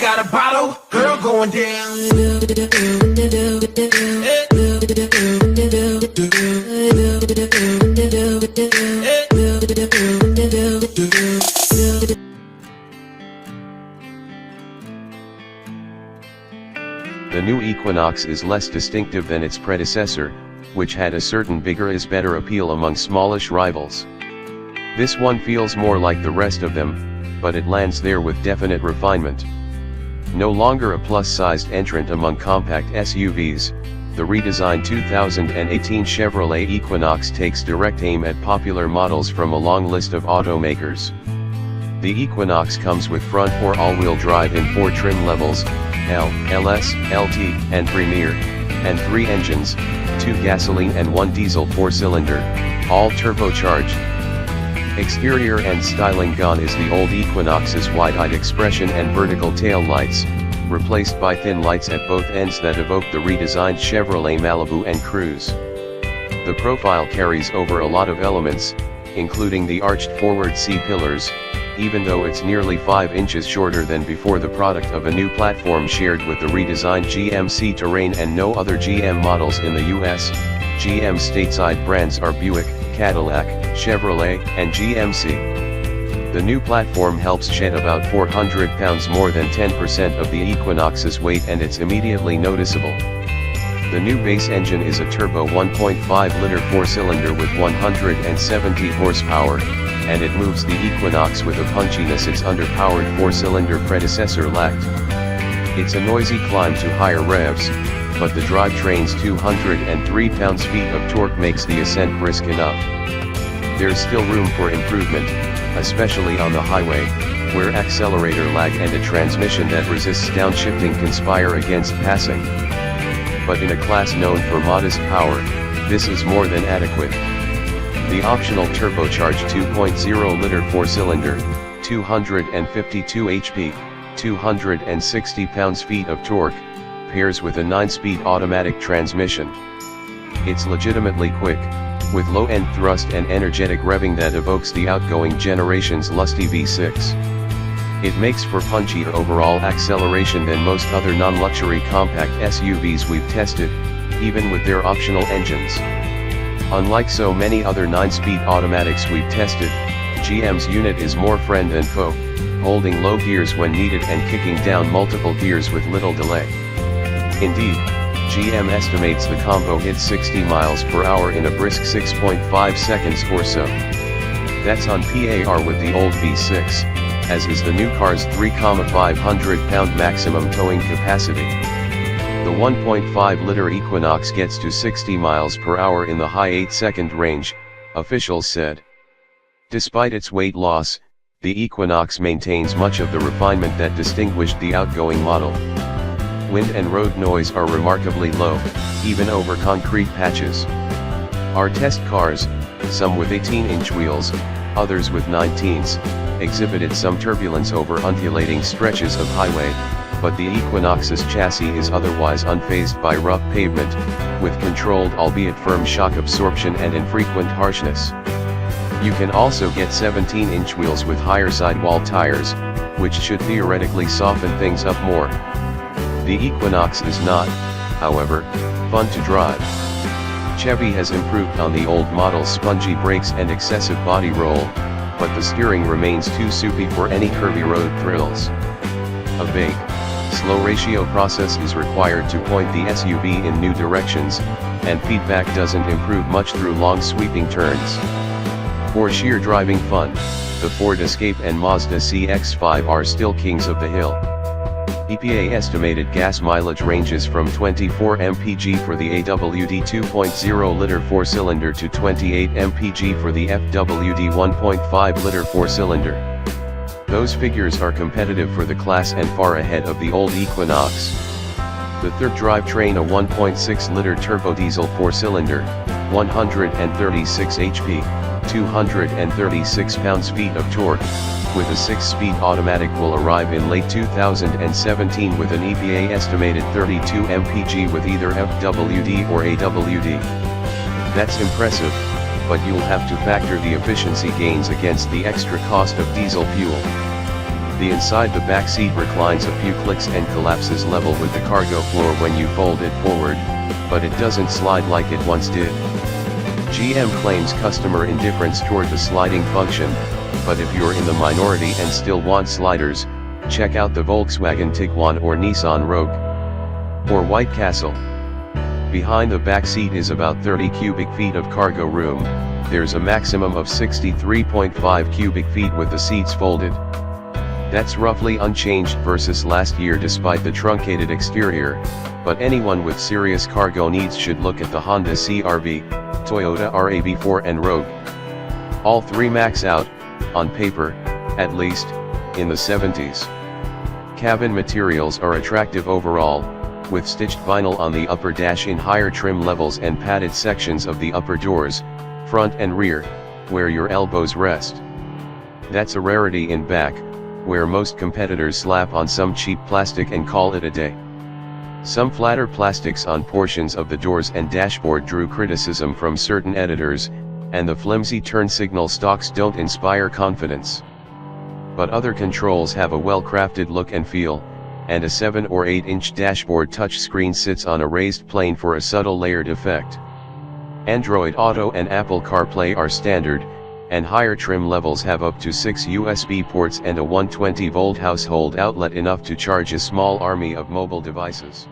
got a bottle, girl going down. The new Equinox is less distinctive than its predecessor, which had a certain bigger is better appeal among smallish rivals. This one feels more like the rest of them, but it lands there with definite refinement. No longer a plus-sized entrant among compact SUVs, the redesigned 2018 Chevrolet Equinox takes direct aim at popular models from a long list of automakers. The Equinox comes with front or all-wheel drive in 4 trim levels, L, LS, LT, and Premier, and 3 engines, 2 gasoline and 1 diesel 4-cylinder, all turbocharged. Exterior and styling gone is the old Equinox's wide-eyed expression and vertical tail lights, replaced by thin lights at both ends that evoke the redesigned Chevrolet Malibu and Cruze. The profile carries over a lot of elements, including the arched forward C-pillars, even though it's nearly 5 inches shorter than before, the product of a new platform shared with the redesigned GMC Terrain and no other GM models in the US. GM stateside brands are Buick, Cadillac, Chevrolet, and GMC. The new platform helps shed about 400 pounds, more than 10% of the Equinox's weight, and it's immediately noticeable. The new base engine is a turbo 1.5-liter 4-cylinder with 170 horsepower, and it moves the Equinox with a punchiness its underpowered 4-cylinder predecessor lacked. It's a noisy climb to higher revs, but the drivetrain's 203 pounds-feet of torque makes the ascent brisk enough. There's still room for improvement, especially on the highway, where accelerator lag and a transmission that resists downshifting conspire against passing. But in a class known for modest power, this is more than adequate. The optional turbocharged 2.0-liter 4-cylinder, 252 HP, 260 pounds-feet of torque, pairs with a 9-speed automatic transmission. It's legitimately quick, with low-end thrust and energetic revving that evokes the outgoing generation's lusty V6. It makes for punchier overall acceleration than most other non-luxury compact SUVs we've tested, even with their optional engines. Unlike so many other 9-speed automatics we've tested, GM's unit is more friend than foe, holding low gears when needed and kicking down multiple gears with little delay. Indeed, GM estimates the combo hits 60 miles per hour in a brisk 6.5 seconds or so. That's on par with the old V6, as is the new car's 3,500-pound maximum towing capacity. The 1.5-liter Equinox gets to 60 miles per hour in the high 8-second range, officials said. Despite its weight loss, the Equinox maintains much of the refinement that distinguished the outgoing model. Wind and road noise are remarkably low, even over concrete patches. Our test cars, some with 18-inch wheels, others with 19s, exhibited some turbulence over undulating stretches of highway, but the Equinox's chassis is otherwise unfazed by rough pavement, with controlled albeit firm shock absorption and infrequent harshness. You can also get 17-inch wheels with higher sidewall tires, which should theoretically soften things up more. The Equinox is not, however, fun to drive. Chevy has improved on the old model's spongy brakes and excessive body roll, but the steering remains too soupy for any curvy road thrills. A vague, slow ratio process is required to point the SUV in new directions, and feedback doesn't improve much through long sweeping turns. For sheer driving fun, the Ford Escape and Mazda CX-5 are still kings of the hill. EPA estimated gas mileage ranges from 24 mpg for the AWD 2.0-liter 4-cylinder to 28 mpg for the FWD 1.5-liter 4-cylinder. Those figures are competitive for the class and far ahead of the old Equinox. The third drivetrain, a 1.6-liter turbo diesel 4-cylinder, 136 HP, 236 pounds-feet of torque, with a 6-speed automatic will arrive in late 2017 with an EPA estimated 32 mpg with either FWD or AWD. That's impressive, but you'll have to factor the efficiency gains against the extra cost of diesel fuel. The inside the back seat reclines a few clicks and collapses level with the cargo floor when you fold it forward, but it doesn't slide like it once did. GM claims customer indifference toward the sliding function, but if you're in the minority and still want sliders, check out the Volkswagen Tiguan or Nissan Rogue. Or White Castle. Behind the back seat is about 30 cubic feet of cargo room. There's a maximum of 63.5 cubic feet with the seats folded. That's roughly unchanged versus last year despite the truncated exterior, but anyone with serious cargo needs should look at the Honda CR-V, Toyota RAV4 and Rogue. All three max out, on paper, at least, in the 70s. Cabin materials are attractive overall, with stitched vinyl on the upper dash in higher trim levels and padded sections of the upper doors, front and rear, where your elbows rest. That's a rarity in back, where most competitors slap on some cheap plastic and call it a day. Some flatter plastics on portions of the doors and dashboard drew criticism from certain editors, and the flimsy turn signal stalks don't inspire confidence. But other controls have a well-crafted look and feel, and a 7 or 8-inch dashboard touchscreen sits on a raised plane for a subtle layered effect. Android Auto and Apple CarPlay are standard, and higher trim levels have up to 6 USB ports and a 120-volt household outlet enough to charge a small army of mobile devices.